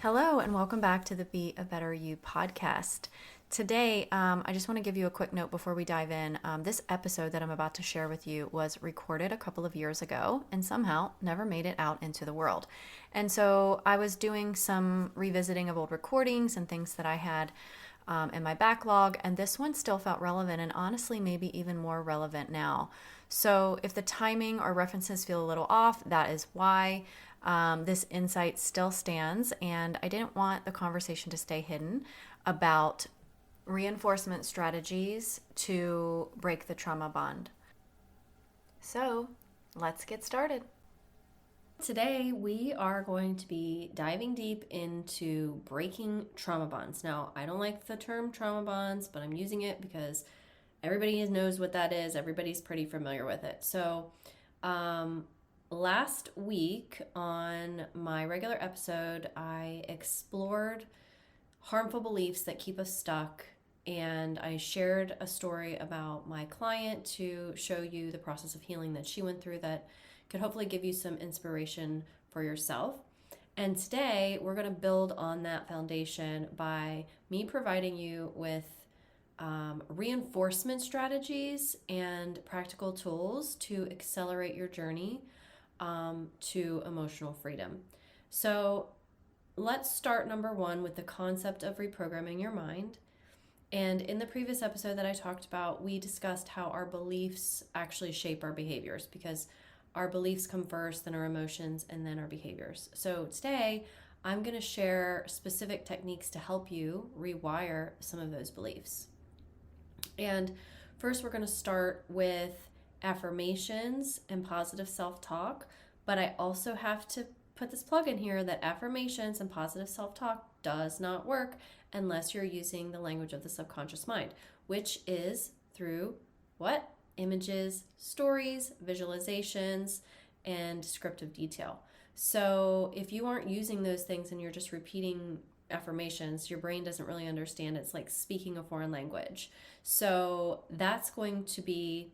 Hello, and welcome back to the Be a Better You podcast. Today, I just want to give you a quick note before we dive in. This episode that I'm about to share with you was recorded a couple of years ago and somehow never made it out into the world. And so I was doing some revisiting of old recordings and things that I had in my backlog, and this one still felt relevant and honestly, maybe even more relevant now. So if the timing or references feel a little off, that is why. This insight still stands, and I didn't want the conversation to stay hidden about reinforcement strategies to break the trauma bond. So, let's get started. Today, we are going to be diving deep into breaking trauma bonds. Now, I don't like the term trauma bonds, but I'm using it because everybody knows what that is. Everybody's pretty familiar with it. So, last week on my regular episode, I explored harmful beliefs that keep us stuck, and I shared a story about my client to show you the process of healing that she went through that could hopefully give you some inspiration for yourself. And today, we're going to build on that foundation by me providing you with reinforcement strategies and practical tools to accelerate your journey to emotional freedom. So let's start number one with the concept of reprogramming your mind. And in the previous episode that I talked about, we discussed how our beliefs actually shape our behaviors, because our beliefs come first, then our emotions, and then our behaviors. So today, I'm going to share specific techniques to help you rewire some of those beliefs. And first, we're going to start with affirmations and positive self-talk, but I also have to put this plug in here that affirmations and positive self-talk does not work unless you're using the language of the subconscious mind, which is through what? Images, stories, visualizations, and descriptive detail. So if you aren't using those things and you're just repeating affirmations, your brain doesn't really understand. It's like speaking a foreign language. So that's going to be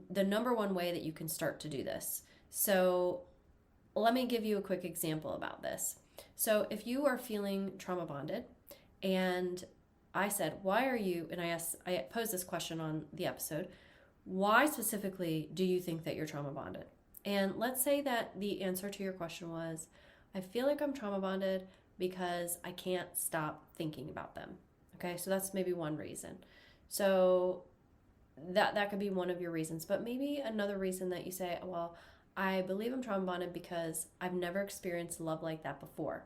the number one way that you can start to do this. So let me give you a quick example about this. So if you are feeling trauma bonded, and I said, why are you, and I posed this question on the episode, why specifically do you think that you're trauma bonded? And let's say that the answer to your question was, I feel like I'm trauma bonded because I can't stop thinking about them. Okay, so that's maybe one reason. So that could be one of your reasons, but maybe another reason that you say, well, I believe I'm trauma bonded because I've never experienced love like that before.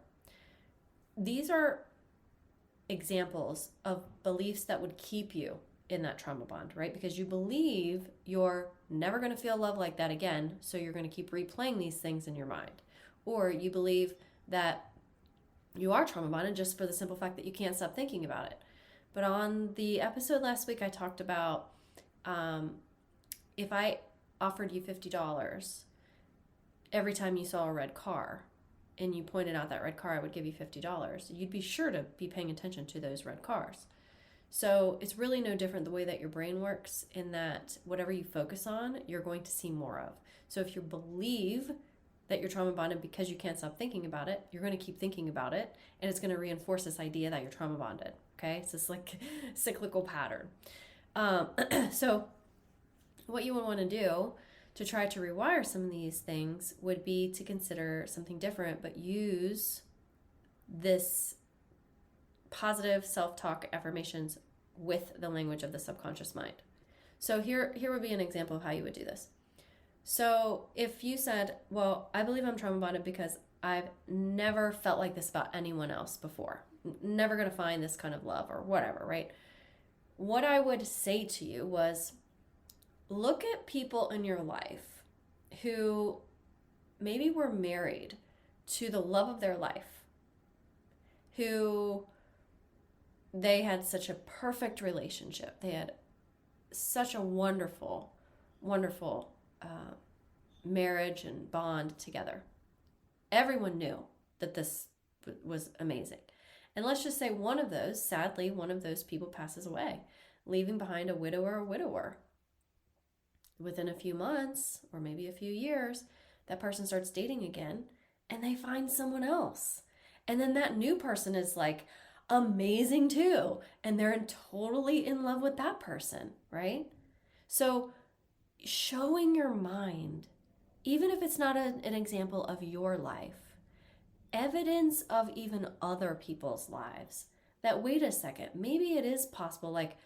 These are examples of beliefs that would keep you in that trauma bond, right? Because you believe you're never going to feel love like that again, so you're going to keep replaying these things in your mind. Or you believe that you are trauma bonded just for the simple fact that you can't stop thinking about it. But on the episode last week, I talked about if I offered you $50 every time you saw a red car and you pointed out that red car, I would give you $50. You'd be sure to be paying attention to those red cars. So it's really no different the way that your brain works, in that whatever you focus on, you're going to see more of. So if you believe that you're trauma bonded because you can't stop thinking about it, you're going to keep thinking about it, and it's going to reinforce this idea that you're trauma bonded. Okay, it's this like cyclical pattern. So what you would want to do to try to rewire some of these things would be to consider something different, but use this positive self-talk affirmations with the language of the subconscious mind. So here would be an example of how you would do this. So if you said, well, I believe I'm trauma bonded because I've never felt like this about anyone else before, never going to find this kind of love or whatever, right? What I would say to you was, look at people in your life who maybe were married to the love of their life, who they had such a perfect relationship. They had such a wonderful, wonderful marriage and bond together. Everyone knew that this was amazing. And let's just say sadly, one of those people passes away, leaving behind a widower or widower. Within a few months, or maybe a few years, that person starts dating again, and they find someone else. And then that new person is like amazing too. And they're totally in love with that person, right? So showing your mind, even if it's not an example of your life, evidence of even other people's lives, that wait a second, maybe it is possible. Like,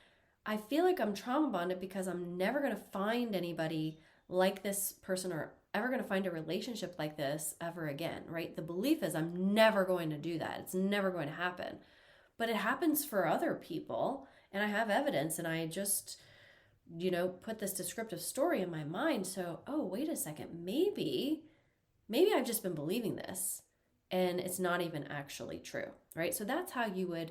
I feel like I'm trauma bonded because I'm never going to find anybody like this person, or ever going to find a relationship like this ever again, right? The belief is I'm never going to do that. It's never going to happen. But it happens for other people, and I have evidence, and I just, put this descriptive story in my mind. So, oh, wait a second, maybe I've just been believing this and it's not even actually true, right? So that's how you would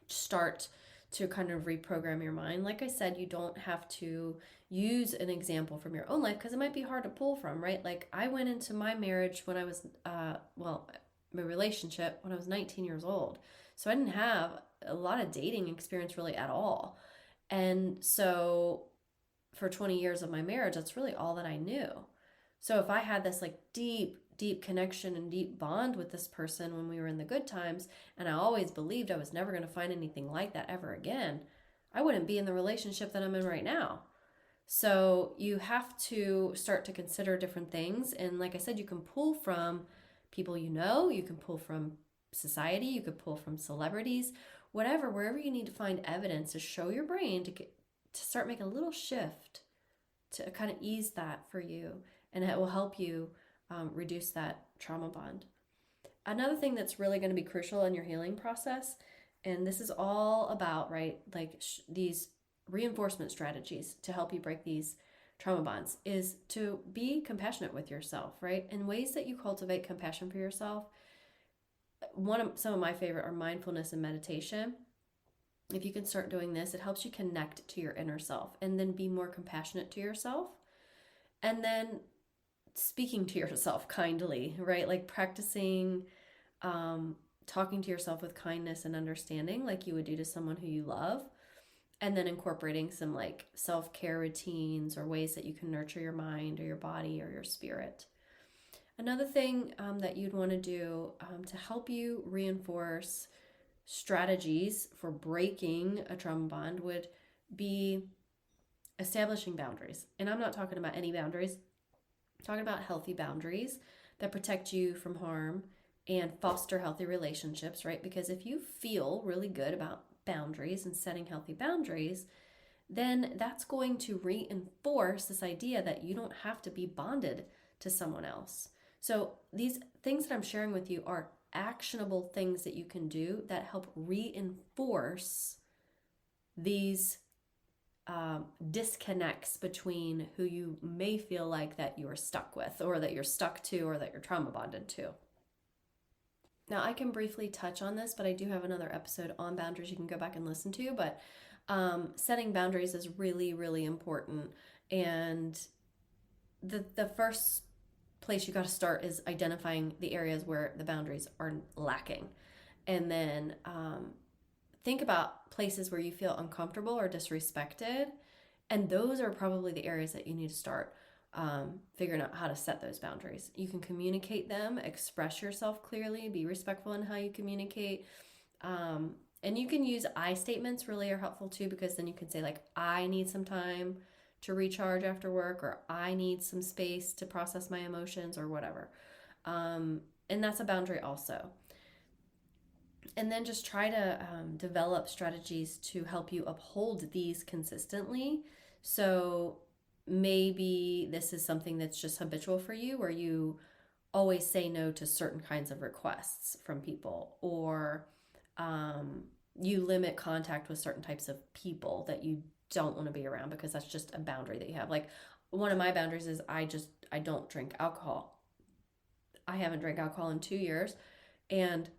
start to kind of reprogram your mind. Like I said, you don't have to use an example from your own life because it might be hard to pull from, right? Like I went into my marriage when I was, my relationship when I was 19 years old. So I didn't have a lot of dating experience really at all. And so for 20 years of my marriage, that's really all that I knew. So if I had this like deep connection and deep bond with this person when we were in the good times, and I always believed I was never going to find anything like that ever again, I wouldn't be in the relationship that I'm in right now. So you have to start to consider different things. And like I said, you can pull from people you can pull from society, you could pull from celebrities, whatever, wherever you need to find evidence to show your brain to start making a little shift to kind of ease that for you, and it will help you reduce that trauma bond. Another thing that's really going to be crucial in your healing process, and this is all about, right, like these reinforcement strategies to help you break these trauma bonds, is to be compassionate with yourself, right? In ways that you cultivate compassion for yourself, some of my favorite are mindfulness and meditation. If you can start doing this, it helps you connect to your inner self and then be more compassionate to yourself. And then speaking to yourself kindly, right? Like practicing talking to yourself with kindness and understanding, like you would do to someone who you love. And then incorporating some like self-care routines or ways that you can nurture your mind or your body or your spirit. Another thing that you'd want to do to help you reinforce strategies for breaking a trauma bond would be establishing boundaries. And I'm not talking about any boundaries, I'm talking about healthy boundaries that protect you from harm and foster healthy relationships, right? Because if you feel really good about boundaries and setting healthy boundaries, then that's going to reinforce this idea that you don't have to be bonded to someone else. So these things that I'm sharing with you are actionable things that you can do that help reinforce these disconnects between who you may feel like that you're stuck with, or that you're stuck to, or that you're trauma bonded to. Now, I can briefly touch on this, but I do have another episode on boundaries you can go back and listen to. But setting boundaries is really, really important. And the first place you got to start is identifying the areas where the boundaries are lacking. And then think about places where you feel uncomfortable or disrespected. And those are probably the areas that you need to start figuring out how to set those boundaries. You can communicate them, express yourself clearly, be respectful in how you communicate. And you can use I statements, really are helpful too, because then you can say like, I need some time to recharge after work, or I need some space to process my emotions, or whatever. And that's a boundary also. And then just try to develop strategies to help you uphold these consistently. So maybe this is something that's just habitual for you, where you always say no to certain kinds of requests from people, or you limit contact with certain types of people that you don't want to be around because that's just a boundary that you have. Like one of my boundaries is I don't drink alcohol. I haven't drank alcohol in 2 years, and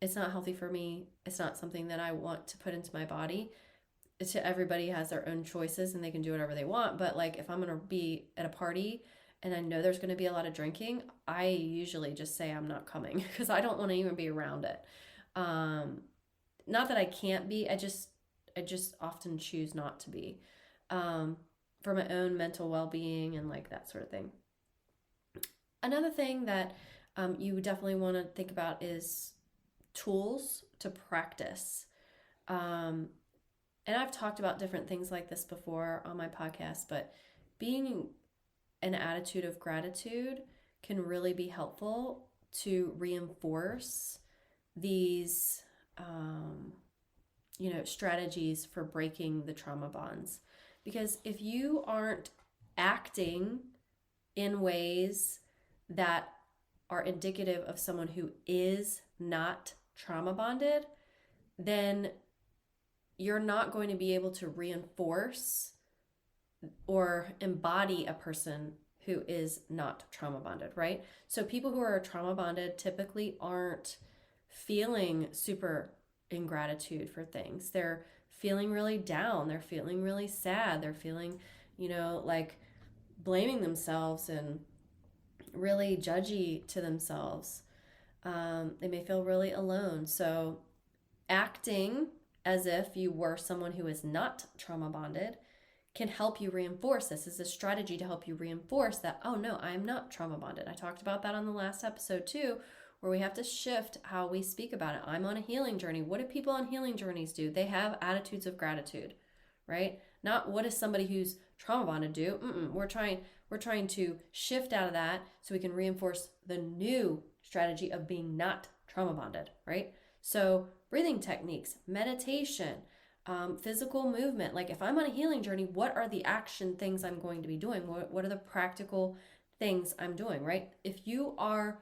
it's not healthy for me. It's not something that I want to put into my body. Everybody has their own choices and they can do whatever they want. But like if I'm going to be at a party and I know there's going to be a lot of drinking, I usually just say I'm not coming because I don't want to even be around it. Not that I can't be, I just often choose not to be, for my own mental well-being and like that sort of thing. Another thing that you definitely want to think about is tools to practice. Um, and I've talked about different things like this before on my podcast, but being an attitude of gratitude can really be helpful to reinforce these, strategies for breaking the trauma bonds. Because if you aren't acting in ways that are indicative of someone who is not trauma bonded, then you're not going to be able to reinforce or embody a person who is not trauma bonded, right? So people who are trauma bonded typically aren't feeling super in gratitude for things. They're feeling really down. They're feeling really sad. They're feeling, like blaming themselves and really judgy to themselves. They may feel really alone. So acting as if you were someone who is not trauma bonded can help you reinforce this. Is a strategy to help you reinforce that, oh no, I'm not trauma bonded. I talked about that on the last episode too, where we have to shift how we speak about it. I'm on a healing journey. What do people on healing journeys do? They have attitudes of gratitude, right? Not what does somebody who's trauma bonded do? We're trying to shift out of that so we can reinforce the new strategy of being not trauma bonded, right? So breathing techniques, meditation, physical movement. Like if I'm on a healing journey, what are the action things I'm going to be doing? What are the practical things I'm doing, right? If you are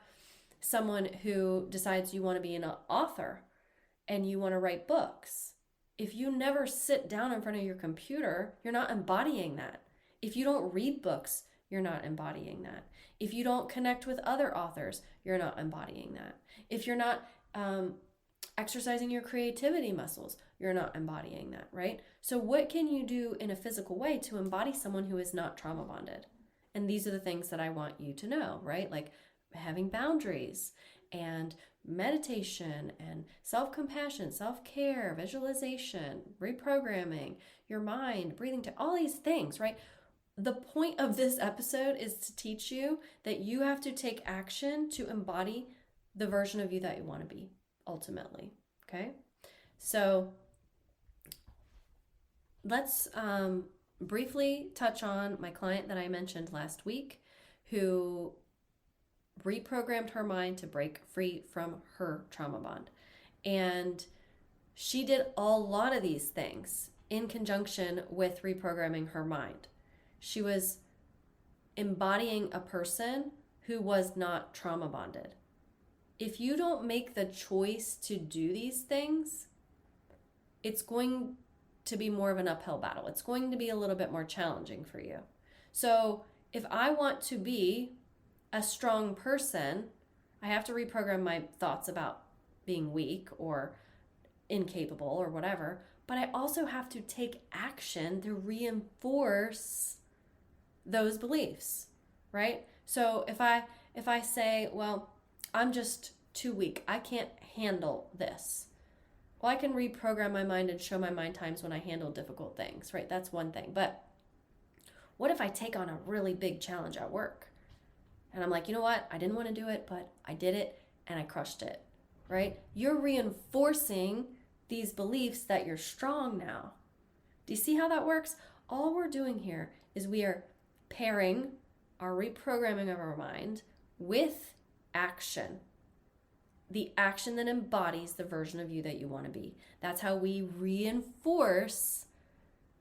someone who decides you want to be an author and you want to write books, if you never sit down in front of your computer, you're not embodying that. If you don't read books, you're not embodying that. If you don't connect with other authors, you're not embodying that. If you're not exercising your creativity muscles, you're not embodying that, right? So what can you do in a physical way to embody someone who is not trauma bonded? And these are the things that I want you to know, right? Like having boundaries and meditation and self-compassion, self-care, visualization, reprogramming your mind, breathing, to all these things, right? The point of this episode is to teach you that you have to take action to embody the version of you that you want to be ultimately. Okay, so let's briefly touch on my client that I mentioned last week who reprogrammed her mind to break free from her trauma bond. And she did a lot of these things in conjunction with reprogramming her mind. She was embodying a person who was not trauma bonded. If you don't make the choice to do these things, it's going to be more of an uphill battle. It's going to be a little bit more challenging for you. So if I want to be a strong person, I have to reprogram my thoughts about being weak or incapable or whatever, but I also have to take action to reinforce those beliefs, right? So if I say, well, I'm just too weak, I can't handle this. Well, I can reprogram my mind and show my mind times when I handle difficult things, right? That's one thing. But what if I take on a really big challenge at work? And I'm like, you know what? I didn't want to do it, but I did it and I crushed it, right? You're reinforcing these beliefs that you're strong now. Do you see how that works? All we're doing here is we are pairing our reprogramming of our mind with action. The action that embodies the version of you that you want to be. That's how we reinforce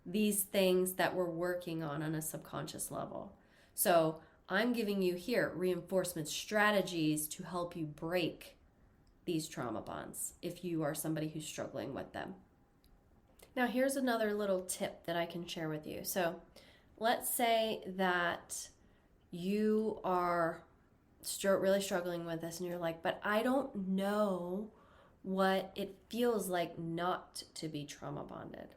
these things that we're working on a subconscious level. So I'm giving you here reinforcement strategies to help you break these trauma bonds if you are somebody who's struggling with them. Now here's another little tip that I can share with you. So let's say that you are really struggling with this and you're like, but I don't know what it feels like not to be trauma bonded.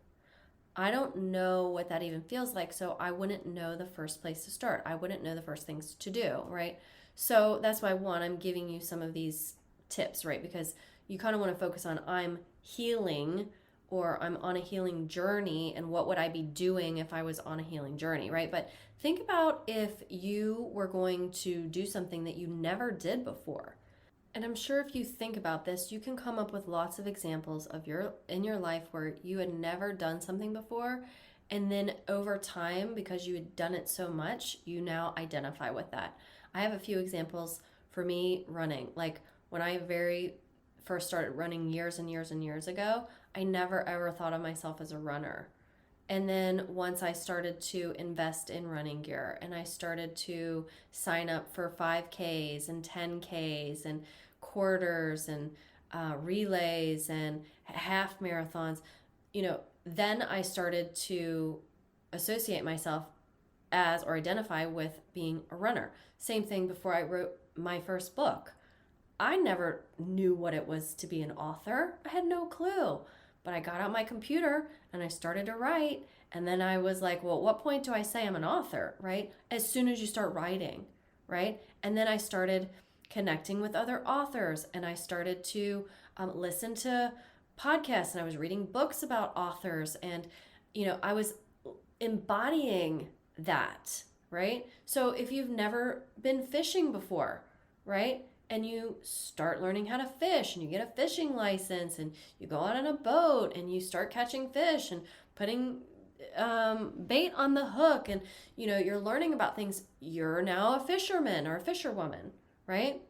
I don't know what that even feels like, so I wouldn't know the first place to start. I wouldn't know the first things to do, right? So that's why, one, I'm giving you some of these tips, right? Because you kind of want to focus on I'm healing or I'm on a healing journey, and what would I be doing if I was on a healing journey, right? But think about if you were going to do something that you never did before. And I'm sure if you think about this, you can come up with lots of examples of in your life where you had never done something before, and then over time, because you had done it so much, you now identify with that. I have a few examples for me running. Like when I very first started running years and years and years ago, I never ever thought of myself as a runner. And then once I started to invest in running gear and I started to sign up for 5Ks and 10Ks and quarters and relays and half marathons, then I started to associate myself as or identify with being a runner. Same thing before I wrote my first book. I never knew what it was to be an author. I had no clue. But I got out my computer and I started to write. And then I was like, well, at what point do I say I'm an author, right? As soon as you start writing, right? And then I started connecting with other authors and I started to listen to podcasts and I was reading books about authors and, I was embodying that, right? So if you've never been fishing before, right? And you start learning how to fish and you get a fishing license and you go out on a boat and you start catching fish and putting bait on the hook and you're learning about things. You're now a fisherman or a fisherwoman, right?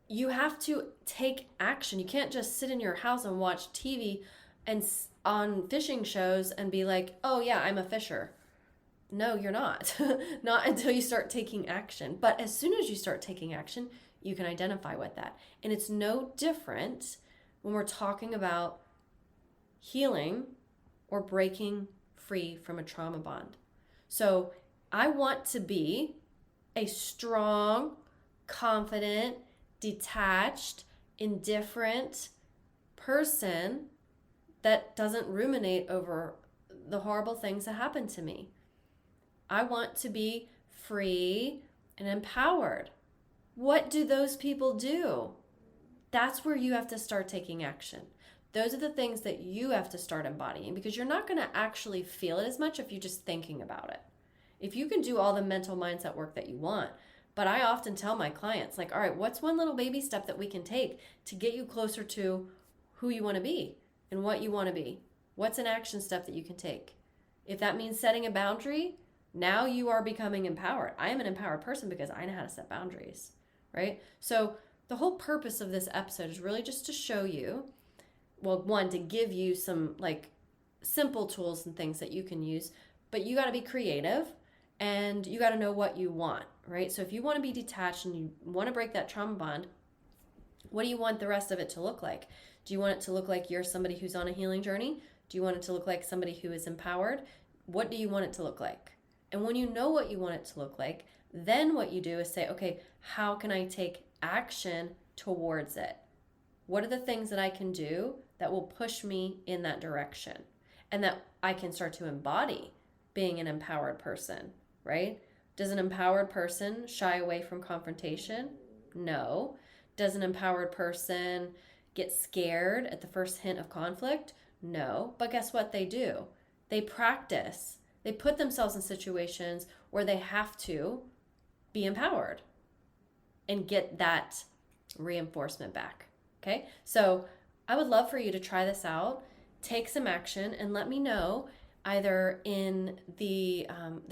You have to take action. You can't just sit in your house and watch TV and on fishing shows and be like, oh yeah, I'm a fisher. No, you're not. Not until you start taking action. But as soon as you start taking action, you can identify with that. And it's no different when we're talking about healing or breaking free from a trauma bond. So I want to be a strong, confident, detached, indifferent person that doesn't ruminate over the horrible things that happen to me. I want to be free and empowered. What do those people do? That's where you have to start taking action. Those are the things that you have to start embodying because you're not going to actually feel it as much if you're just thinking about it. If you can do all the mental mindset work that you want, but I often tell my clients, like, all right, what's one little baby step that we can take to get you closer to who you want to be and what you want to be? What's an action step that you can take? If that means setting a boundary, now you are becoming empowered. I am an empowered person because I know how to set boundaries, right? So the whole purpose of this episode is really just to show you, well, one, to give you some like simple tools and things that you can use, but you got to be creative and you got to know what you want, right? So if you want to be detached and you want to break that trauma bond, what do you want the rest of it to look like? Do you want it to look like you're somebody who's on a healing journey? Do you want it to look like somebody who is empowered? What do you want it to look like? And when you know what you want it to look like, then what you do is say, okay, how can I take action towards it? What are the things that I can do that will push me in that direction? And that I can start to embody being an empowered person, right? Does an empowered person shy away from confrontation? No. Does an empowered person get scared at the first hint of conflict? No. But guess what they do? They practice. They put themselves in situations where they have to be empowered and get that reinforcement back. Okay? So I would love for you to try this out, take some action, and let me know either in the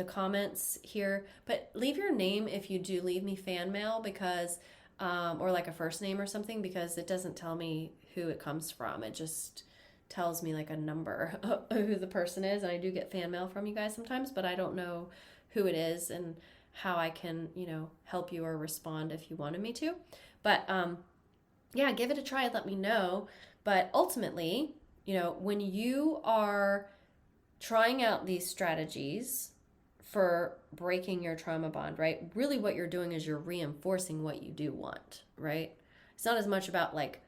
comments here, but leave your name if you do leave me fan mail because, or like a first name or something, because it doesn't tell me who it comes from. It just tells me like a number of who the person is. And I do get fan mail from you guys sometimes, but I don't know who it is and how I can, help you or respond if you wanted me to. But yeah, give it a try and let me know. But ultimately, when you are trying out these strategies for breaking your trauma bond, right? Really what you're doing is you're reinforcing what you do want, right? It's not as much about like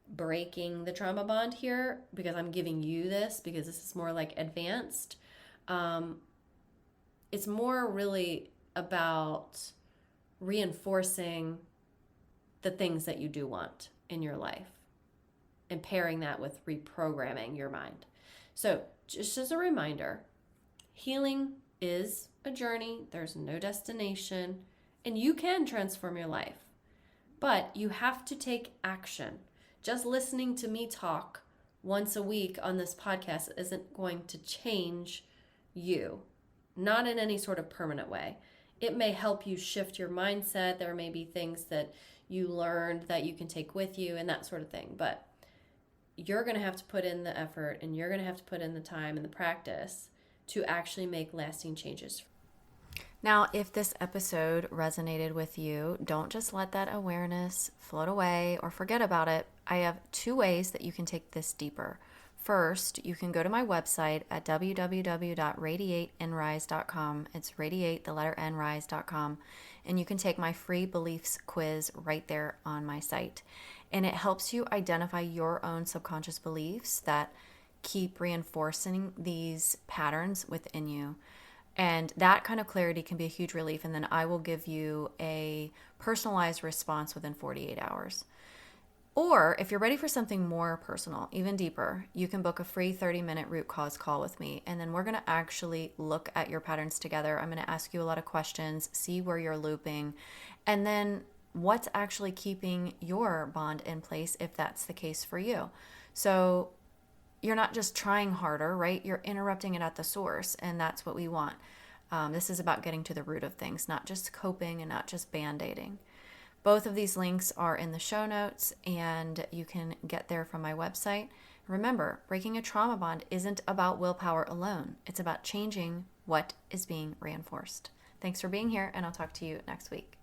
breaking the trauma bond here because I'm giving you this because this is more like advanced. It's more really about reinforcing the things that you do want in your life. and pairing that with reprogramming your mind. So, just as a reminder, healing is a journey, there's no destination, and you can transform your life. But you have to take action. Just listening to me talk once a week on this podcast isn't going to change you, not in any sort of permanent way. It may help you shift your mindset. There may be things that you learned that you can take with you and that sort of thing. But you're going to have to put in the effort, and you're going to have to put in the time and the practice to actually make lasting changes. Now, if this episode resonated with you, don't just let that awareness float away or forget about it. I have 2 ways that you can take this deeper. First, you can go to my website at www.radiateandrise.com. It's radiate, the letter N, rise.com. And you can take my free beliefs quiz right there on my site. And it helps you identify your own subconscious beliefs that keep reinforcing these patterns within you. And that kind of clarity can be a huge relief. And then I will give you a personalized response within 48 hours. Or if you're ready for something more personal, even deeper, you can book a free 30-minute root cause call with me. And then we're going to actually look at your patterns together. I'm going to ask you a lot of questions, see where you're looping, and then what's actually keeping your bond in place if that's the case for you. So you're not just trying harder, right? You're interrupting it at the source, and that's what we want. This is about getting to the root of things, not just coping and not just band-aiding. Both of these links are in the show notes, and you can get there from my website. Remember, breaking a trauma bond isn't about willpower alone. It's about changing what is being reinforced. Thanks for being here, and I'll talk to you next week.